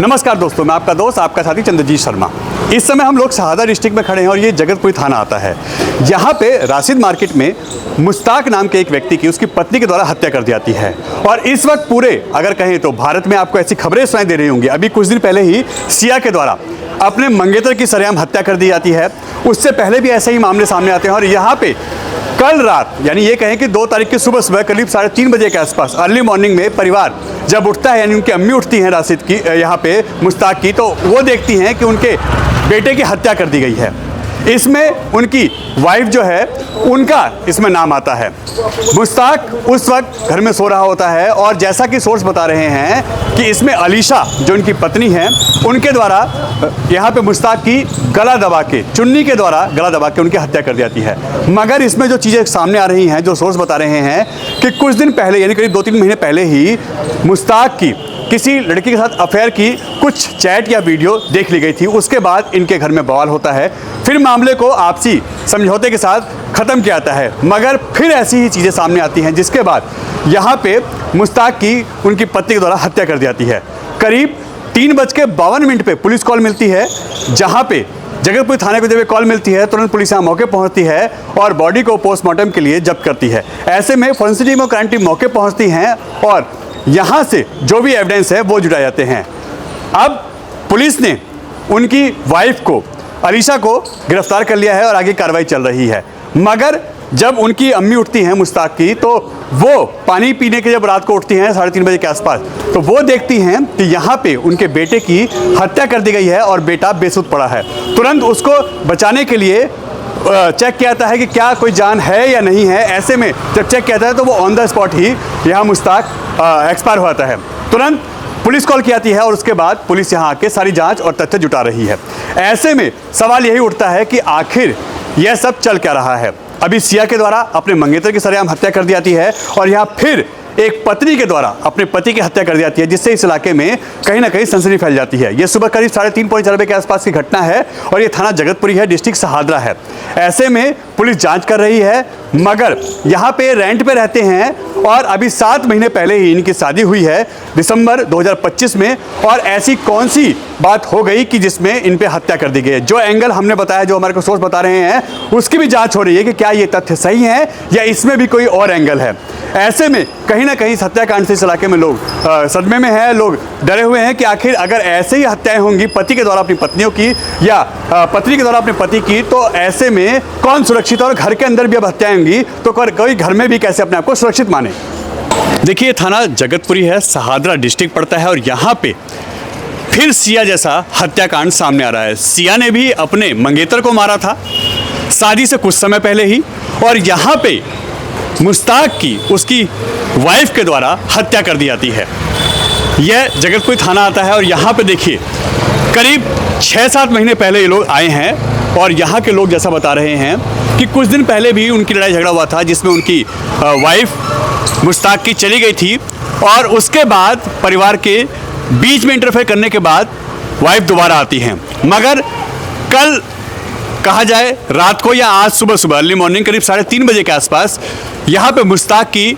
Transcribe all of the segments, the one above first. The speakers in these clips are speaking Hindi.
नमस्कार दोस्तों, मैं आपका दोस्त आपका साथी चंद्रजीत शर्मा। इस समय हम लोग शहादा डिस्ट्रिक्ट में खड़े हैं और ये जगतपुरी थाना आता है। यहाँ पे राशिद मार्केट में मुश्ताक नाम के एक व्यक्ति की उसकी पत्नी के द्वारा हत्या कर दी जाती है। और इस वक्त पूरे अगर कहें तो भारत में आपको ऐसी खबरें सुनाई दे रही होंगी। अभी कुछ दिन पहले ही सिया के द्वारा अपने मंगेतर की सरेआम हत्या कर दी जाती है। उससे पहले भी ऐसे ही मामले सामने आते हैं। और यहाँ पे कल रात यानी ये कहें कि 2 तारीख की सुबह सुबह करीब 3:30 बजे के आसपास अर्ली मॉर्निंग में परिवार जब उठता है, यानी उनकी अम्मी उठती हैं राशिद की, यहाँ पे मुश्ताक की, तो वो देखती हैं कि उनके बेटे की हत्या कर दी गई है। इसमें उनकी वाइफ जो है उनका इसमें नाम आता है। मुश्ताक उस वक्त घर में सो रहा होता है और जैसा कि सोर्स बता रहे हैं कि इसमें अलीशा जो उनकी पत्नी है उनके द्वारा यहाँ पे मुश्ताक की गला दबा के, चुन्नी के द्वारा गला दबा के उनकी हत्या कर दी जाती है। मगर इसमें जो चीज़ें सामने आ रही हैं, जो सोर्स बता रहे हैं कि कुछ दिन पहले यानी करीब 2-3 महीने पहले ही मुश्ताक की किसी लड़की के साथ अफेयर की कुछ चैट या वीडियो देख ली गई थी। उसके बाद इनके घर में बवाल होता है। फिर मामले को आपसी समझौते के साथ ख़त्म किया जाता है। मगर फिर ऐसी ही चीज़ें सामने आती हैं जिसके बाद यहाँ पे मुश्ताक की उनकी पत्नी के द्वारा हत्या कर दी जाती है। करीब 3:52 पे पुलिस कॉल मिलती है, जहाँ पे जगतपुरी थाने को जब ये कॉल मिलती है तुरंत पुलिस यहाँ मौके पहुँचती है और बॉडी को पोस्टमार्टम के लिए जब्त करती है। ऐसे में फॉरेंसिक टीम और क्राइम टीम मौके पहुँचती हैं और यहाँ से जो भी एविडेंस है वो जुटाए जाते हैं। अब पुलिस ने उनकी वाइफ को, अलीशा को गिरफ्तार कर लिया है और आगे कार्रवाई चल रही है। मगर जब उनकी अम्मी उठती हैं मुश्ताक की, तो वो पानी पीने के जब रात को उठती हैं 3:30 बजे के आसपास, तो वो देखती हैं कि यहाँ पे उनके बेटे की हत्या कर दी गई है और बेटा बेसुध पड़ा है। तुरंत उसको बचाने के लिए चेक किया जाता है कि क्या कोई जान है या नहीं है। ऐसे में जब चेक किया जाता है तो वो ऑन द स्पॉट ही यहाँ मुश्ताक एक्सपायर हो जाता है। तुरंत पुलिस कॉल की जाती है और उसके बाद पुलिस यहाँ आके सारी जांच और तथ्य जुटा रही है। ऐसे में सवाल यही उठता है कि आखिर यह सब चल क्या रहा है। अभी सिया के द्वारा अपने मंगेतर की सरेआम हत्या कर दी जाती है और यहाँ फिर एक पत्नी के द्वारा अपने पति की हत्या कर दी जाती है, जिससे इस इलाके में कहीं ना कहीं सनसनी फैल जाती है। ये सुबह करीब 3:30 बजे के आसपास की घटना है और ये थाना जगतपुरी है, डिस्ट्रिक्ट शहादा है। ऐसे में पुलिस जांच कर रही है। मगर यहाँ पे रेंट पे रहते हैं और अभी 7 महीने पहले ही इनकी शादी हुई है, दिसंबर 2025 में। और ऐसी कौन सी बात हो गई कि जिसमें इन पे हत्या कर दी गई है। जो एंगल हमने बताया, जो हमारे को सोर्स बता रहे हैं, उसकी भी जांच हो रही है कि क्या ये तथ्य सही है या इसमें भी कोई और एंगल है। ऐसे में कहीं ना कहीं इस हत्याकांड से इस इलाके में लोग सदमे में हैं, लोग डरे हुए हैं कि आखिर अगर ऐसे ही हत्याएं होंगी पति के द्वारा अपनी पत्नियों की या पत्नी के द्वारा अपने पति की, तो ऐसे में कौन सुरक्षित है। और घर के अंदर भी अब हत्याएं होंगी तो कोई घर में भी कैसे अपने आप को सुरक्षित माने। देखिए, थाना जगतपुरी है, शहादा डिस्ट्रिक्ट पड़ता है और यहाँ पे फिर सिया जैसा हत्याकांड सामने आ रहा है। सिया ने भी अपने मंगेतर को मारा था शादी से कुछ समय पहले ही, और यहाँ पे मुश्ताक की उसकी वाइफ के द्वारा हत्या कर दी जाती है। यह जगतपुरी थाना आता है और यहाँ पे देखिए करीब 6-7 महीने पहले ये लोग आए हैं और यहाँ के लोग जैसा बता रहे हैं कि कुछ दिन पहले भी उनकी लड़ाई झगड़ा हुआ था, जिसमें उनकी वाइफ मुश्ताक की चली गई थी और उसके बाद परिवार के बीच में इंटरफेयर करने के बाद वाइफ दोबारा आती हैं। मगर कल कहा जाए रात को या आज सुबह अर्ली मॉर्निंग करीब 3:30 बजे के आसपास यहाँ पे मुश्ताक की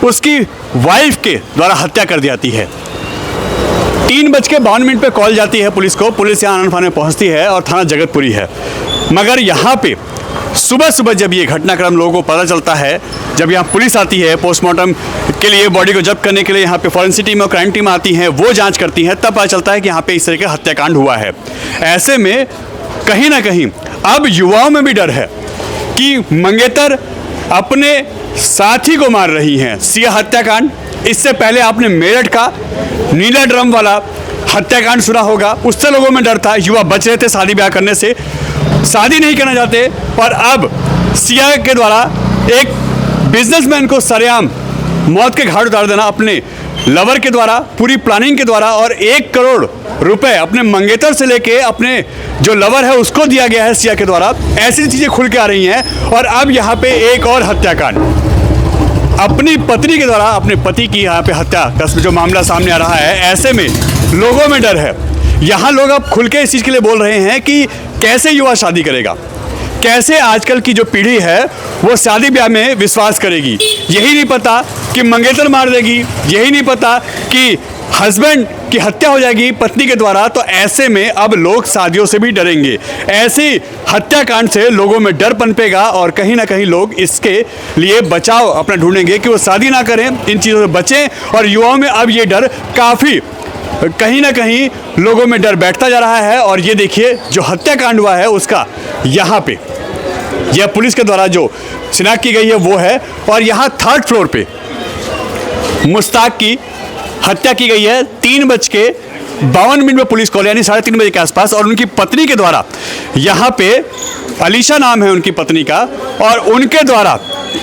उसकी वाइफ के द्वारा हत्या कर दी जाती है। 3:52 पे कॉल जाती है पुलिस को। पुलिस यहाँ आनन फानन पहुँचती है और थाना जगतपुरी है। मगर यहाँ पे सुबह जब ये घटनाक्रम लोगों को पता चलता है, जब यहाँ पुलिस आती है पोस्टमार्टम के लिए, बॉडी को जब्त करने के लिए यहाँ पे फॉरेंसिक टीम और क्राइम टीम आती हैं, वो जांच करती हैं, तब पता चलता है कि यहाँ पे इस तरह का हत्याकांड हुआ है। ऐसे में कहीं ना कहीं अब युवाओं में भी डर है कि मंगेतर अपने साथी को मार रही हैं। सिया हत्याकांड, इससे पहले आपने मेरठ का नीला ड्रम वाला हत्याकांड सुना होगा, उससे लोगों में डर था। युवा बच रहे थे शादी ब्याह करने से, शादी नहीं करना चाहते। पर अब सिया के द्वारा एक बिजनेसमैन को सरेआम मौत के घाट उतार देना अपने लवर के द्वारा, पूरी प्लानिंग के द्वारा, और 1 करोड़ रुपए अपने मंगेतर से लेके अपने जो लवर है उसको दिया गया है सिया के द्वारा। ऐसी चीज़ें खुल के आ रही हैं। और अब यहाँ पे एक और हत्याकांड, अपनी पत्नी के द्वारा अपने पति की यहाँ पे हत्या का जो मामला सामने आ रहा है। ऐसे में लोगों में डर है। यहाँ लोग अब खुल के इस चीज़ के लिए बोल रहे हैं कि कैसे युवा शादी करेगा, कैसे आजकल की जो पीढ़ी है वो शादी ब्याह में विश्वास करेगी। यही नहीं पता कि मंगेतर मार देगी, यही नहीं पता कि हस्बैंड की हत्या हो जाएगी पत्नी के द्वारा, तो ऐसे में अब लोग शादियों से भी डरेंगे। ऐसी हत्याकांड से लोगों में डर पनपेगा और कहीं ना कहीं लोग इसके लिए बचाव अपना ढूंढेंगे कि वो शादी ना करें, इन चीज़ों से बचें। और युवाओं में अब ये डर काफ़ी कहीं ना कहीं लोगों में डर बैठता जा रहा है। और ये देखिए जो हत्याकांड हुआ है उसका यहाँ पे यह पुलिस के द्वारा जो शिनाख्त की गई है वो है। और यहाँ 3rd फ्लोर पे मुश्ताक की हत्या की गई है 3:52 में पुलिस कॉल, यानी 3:30 बजे के आसपास। और उनकी पत्नी के द्वारा यहाँ पे अलीशा नाम है उनकी पत्नी का, और उनके द्वारा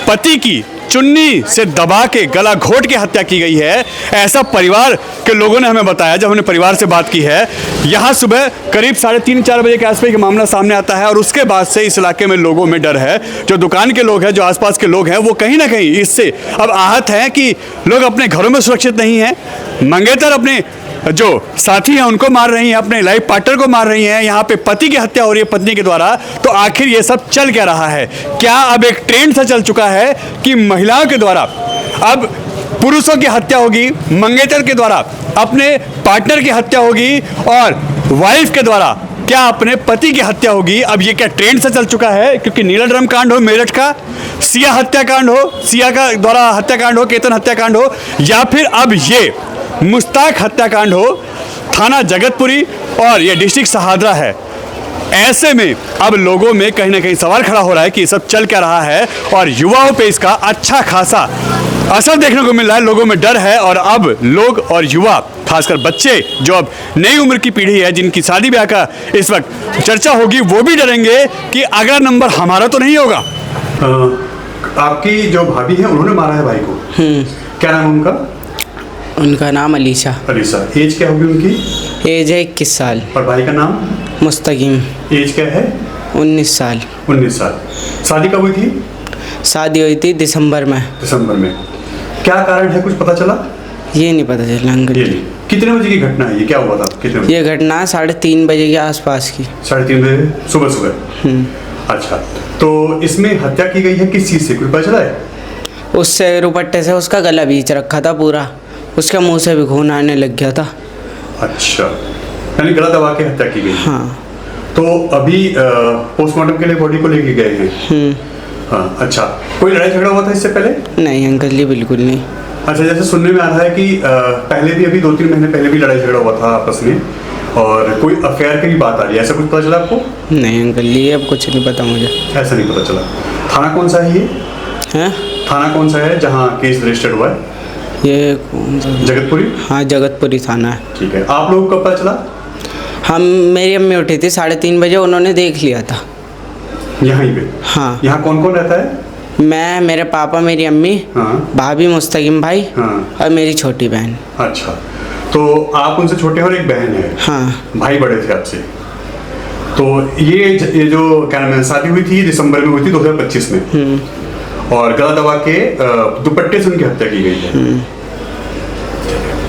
पति की चुन्नी से दबा के गला घोट के हत्या की गई है। ऐसा परिवार के लोगों ने हमें बताया जब हमने परिवार से बात की है। यहाँ सुबह करीब 3:30-4 बजे के आसपास ये मामला सामने आता है और उसके बाद से इस इलाके में लोगों में डर है। जो दुकान के लोग हैं, जो आसपास के लोग हैं, वो कहीं ना कहीं इससे अब आहत हैं कि लोग अपने घरों में सुरक्षित नहीं हैं। मंगेतर अपने जो साथी हैं उनको मार रही हैं, अपने लाइफ पार्टनर को मार रही हैं, यहाँ पे पति की हत्या हो रही है पत्नी के द्वारा। तो आखिर ये सब चल क्या रहा है? क्या अब एक ट्रेंड सा चल चुका है कि महिलाओं के द्वारा अब पुरुषों की हत्या होगी, मंगेतर के द्वारा अपने पार्टनर की हत्या होगी और वाइफ के द्वारा क्या अपने पति की हत्या होगी? अब ये क्या ट्रेंड से चल चुका है? क्योंकि नीला ड्रम कांड हो मेरठ का, सिया हत्याकांड हो, सिया का द्वारा हत्याकांड हो, केतन हत्याकांड हो, या फिर अब ये मुश्ताक हत्याकांड हो, थाना जगतपुरी और ये डिस्ट्रिक्ट शहादरा है। ऐसे में अब लोगों में कहीं ना कहीं सवाल खड़ा हो रहा है कि ये सब चल क्या रहा है। और युवाओं पे इसका अच्छा खासा असर देखने को मिल रहा है, लोगों में डर है। और अब लोग और युवा, खासकर बच्चे जो अब नई उम्र की पीढ़ी है, जिनकी शादी ब्याह का इस वक्त चर्चा होगी, वो भी डरेंगे कि अगला नंबर हमारा तो नहीं होगा। आपकी जो भाभी है उन्होंने मारा है भाई को, क्या नाम है उनका? उनका नाम अलीशा। अलीशा, एज क्या होगी उनकी? एज है 21 साल। और भाई का नाम? मुस्तकीम। एज क्या है? 19 साल। 19 साल। शादी कब हुई थी? शादी हुई थी दिसंबर में। दिसंबर में। क्या कारण है, कुछ पता चला? ये नहीं पता चला अंकल। ये कितने बजे की घटना है? ये क्या हुआ था? कितने बजे? ये घटना 3:30 बजे के आसपास की। 3:30 बजे सुबह? अच्छा, तो इसमें हत्या की गई है किस चीज़ से, कुछ पता चला है? उससे रुपट्टे से उसका गला बीच रखा था पूरा, उसके मुंह से भी खून आने लग गया था। अच्छा, यानी गला दबा के हत्या की गई। हाँ। तो अभी पोस्टमार्टम के लिए बॉडी को लेके गए हैं। हाँ, अच्छा, कोई लड़ाई झगड़ा हुआ था इससे पहले? नहीं अंकल जी, बिल्कुल नहीं। अच्छा, जैसे सुनने में आ रहा है कि पहले भी, अभी 2-3 महीने पहले भी लड़ाई झगड़ा हुआ था आपस में और कोई अफेयर की बात आ रही है, ऐसा कुछ पता चला आपको? नहीं अंकल जी, अब कुछ नहीं पता मुझे। ऐसा नहीं पता चला। थाना कौन सा है ये? हैं? थाना कौन सा है जहाँ केस रजिस्टर्ड हुआ है? ये कौन सा? जगतपुरी? हाँ, जगतपुरी थाना है। ठीक है। आप लोगों को कब पता चला? हम, मेरी अम्मी उठी थी 3:30 बजे, उन्होंने देख लिया था यहीं पे? हाँ। यहाँ कौन कौन रहता है? मैं, मेरे पापा, मेरी अम्मी, हाँ। भाभी मुस्तकीम भाई, हाँ। और मेरी छोटी बहन। अच्छा, तो आप उनसे छोटे और एक बहन है? हाँ। भाई बड़े थे आपसे? तो ये जो क्या नाम है, शादी हुई थी दिसंबर में, हुई थी 2025 में, और गला दबा के दुपट्टे से उनकी हत्या की गई है।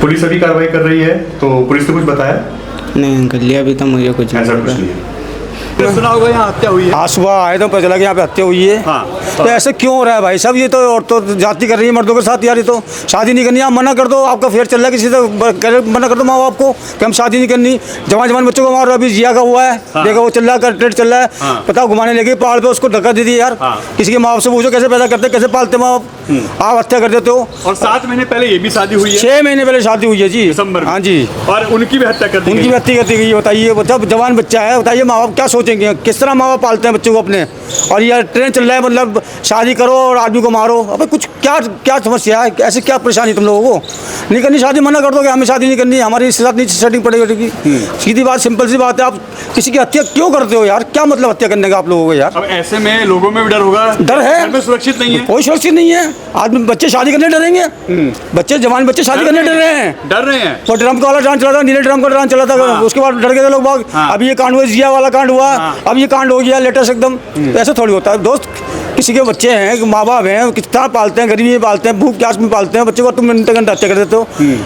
पुलिस अभी कार्रवाई कर रही है, तो पुलिस ने कुछ बताया? नहीं अंकल जी, अभी तो मुझे कुछ ऐसा नहीं कुछ पता। नहीं है। सुना होगा यहाँ हत्या हुई है? आज सुबह आए तो पता चला कि यहाँ पे हत्या हुई है। हाँ। तो ऐसे क्यों हो रहा है भाई साहब? ये तो औरतों जाति कर रही है मर्दों के साथ यार। ये तो शादी नहीं करनी, आप मना कर दो, आपका फेयर चल रहा है, किसी से मना कर दो माँ बाप को कि हम शादी नहीं करनी। जवान बच्चों को मारो, अभी जिया का हुआ है। हाँ। देखो वो चल रहा है, ट्रेड चल रहा है। हाँ। बताओ, घुमाने लगे पहाड़ पे, उसको धक्का दे दी यार। हाँ। किसी के माँ बाप से पूछो कैसे पैदा करते, कैसे पालते माँ बाप, आप हत्या कर देते हो। और 7 महीने पहले ये भी शादी हुई है? 6 महीने पहले शादी हुई है जी, दिसंबर में। हाँ जी। और उनकी भी हत्या कर दी उनकी गई। भी हत्या कर दी गई। बताइए, जब जवान बच्चा है, बताइए माँ बाप क्या सोचेंगे? किस तरह माँ बाप पालते हैं बच्चों को अपने? और ये ट्रेंड चल रहा है, मतलब शादी करो और आदमी को मारो। अबे कुछ क्या क्या समस्या है? ऐसे क्या परेशानी तुम लोगों को? नहीं करनी शादी, मना कर दो कि हमें शादी नहीं करनी, हमारी इसके साथ नहीं सेटिंग पड़ेगी। सीधी बात, सिंपल सी बात है। आप किसी की हत्या क्यों करते हो यार? क्या मतलब हत्या करने का आप लोगों को यार? अब ऐसे में लोगों में भी डर होगा? डर है, घर में सुरक्षित नहीं है? कोई सुरक्षित नहीं है। आदमी, बच्चे शादी करने डरेंगे, बच्चे जवान बच्चे शादी करने डर रहे हैं। डर रहे हैं। और ड्रम का वाला डांस चला था, नीले ड्रम का डांस चला था। हाँ। उसके बाद डर गए थे लोग बाग। हाँ। अब ये कांड हुआ, जिया वाला कांड हुआ। हाँ। अब ये कांड हो गया लेटेस्ट एकदम। ऐसे थोड़ी होता है दोस्त। किसी के बच्चे हैं, माँ बाप हैं, कितना पालते हैं, गरीबी में पालते हैं, भूख प्यास में पालते हैं बच्चे को, तुम घंटे घंटे हत्या कर देते हो।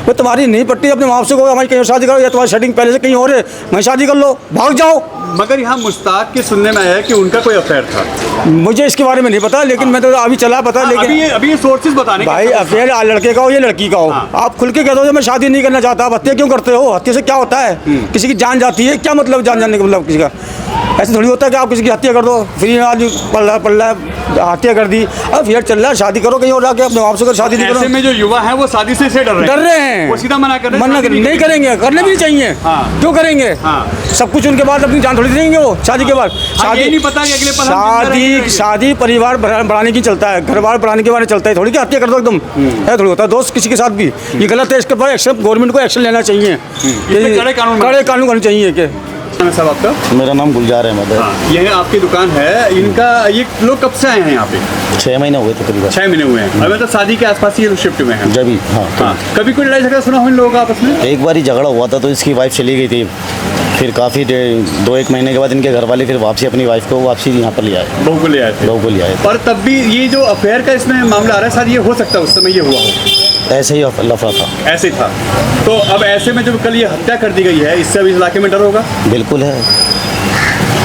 वो तुम्हारी नहीं पट्टी, अपने माँ बाप से कहो हमारी कहीं और शादी करो, या तुम्हारी सेटिंग पहले से कहीं और है, वहीं शादी कर लो, भाग जाओ। मगर यहाँ मुश्ताक के सुनने में आया है कि उनका कोई अफेयर था। मुझे इसके बारे में नहीं पता, लेकिन मैं तो अभी चला पता, लेकिन अभी ये सोर्सेज बताने भाई अफेयर लड़के का हो या लड़की का हो, आप खुल के कह दो मैं शादी नहीं करना चाहता, आप हत्या क्यों करते हो? हत्या से क्या होता है? किसी की जान जाती है, क्या मतलब जान जाने का मतलब किसी का? ऐसे थोड़ी होता है कि आप किसी की हत्या कर दो, फिर आदमी पल रहा है, हत्या कर दी, अब फिर चल रहा है, शादी करो कहीं और आके, अपने आप से कर शादी नहीं ऐसे करो। में जो युवा है वो शादी से डर रहे हैं, वो सीधा मना कर रहे हैं, मना शादी नहीं करेंगे, करने भी नहीं चाहिए। क्यों करेंगे? सब कुछ उनके बाद अपनी जान थोड़ी देंगे वो शादी के बाद। शादी नहीं पता कि अगले पल हम जिंदा रहेंगे। शादी परिवार बढ़ाने की चलता है, घर बार बढ़ाने के बारे में चलता है, थोड़ी कि हत्या कर दो एकदम, ऐसा थोड़ी होता है दोस्त किसी के साथ भी। ये गलत है, इसके ऊपर एक्शन गवर्नमेंट को एक्शन लेना चाहिए, कड़े कानून होने चाहिए। कि साहब आपका? मेरा नाम गुलजार अहमद है। यह आपकी दुकान है, इनका ये लोग कब से आए हैं यहाँ पे? 6 महीने हुए तकरीबन। 6 महीने हुए हैं। अभी मतलब शादी के आसपास ये शिफ्ट हुए हैं। जब ही हाँ। कभी कोई लड़ाई झगड़ा सुना हो इन लोगों का आपस में? एक बार ही झगड़ा हुआ था, तो इसकी वाइफ चली गई थी, फिर काफ़ी 2-1 महीने के बाद इनके घर वाले फिर वापसी अपनी वाइफ को वापसी यहाँ पर ले आए, बहू को ले आए थे। बहू को ले आए थे। और तब भी ये जो अफेयर का इसमें मामला आ रहा है सर, ये हो सकता है उस समय ये हुआ हो, ऐसे ही लफड़ा था। ऐसे था। तो अब ऐसे में जब कल ये हत्या कर दी गई है, इससे अब इस इलाके में डर होगा? बिल्कुल है।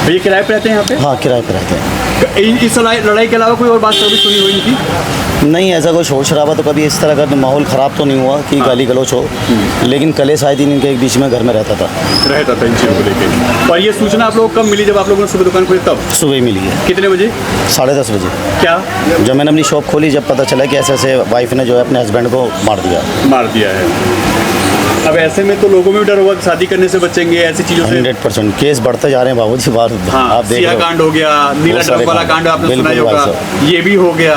तो ये किराए पे रहते हैं यहाँ पे? हाँ, किराए पर रहते हैं। इस लड़ाई के अलावा कोई और बात कभी सुनी हुई इनकी? नहीं, ऐसा कोई शोर शराबा तो कभी इस तरह का माहौल ख़राब तो नहीं हुआ कि गाली गलौच हो, लेकिन कलेश आए दिन इनके एक बीच में घर में रहता था इन चीज़ों को लेकर। और ये सूचना आप लोगों को कब मिली, जब आप लोगों ने सुबह दुकान खोली तब? सुबह मिली है। कितने बजे? 10:30 बजे। क्या? जब मैंने अपनी शॉप खोली, जब पता चला कि ऐसे ऐसे वाइफ ने जो है अपने हस्बैंड को मार दिया है। अब ऐसे में तो लोगों में भी डर होगा कि शादी करने से बचेंगे, ऐसी चीज़ों से। 100% केस बढ़ते जा रहे हैं बाबू जी बाहर। आप देख सिया रहे हो। कांड हो गया, नीला ड्रग वाला कांड आपने सुना ही होगा, ये भी हो गया।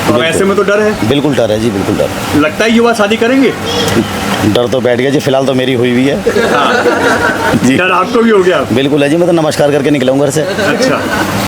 अब ऐसे में तो डर है। बिल्कुल डर है जी, बिल्कुल डर। लगता है युवा शादी करेंगे? डर तो बैठ गया जी, फिलहाल तो मेरी हुई हुई है। जी, डर आपको भी हो गया? बिल्कुल है जी, मैं तो नमस्कार करके निकला हूँ घर से। अच्छा।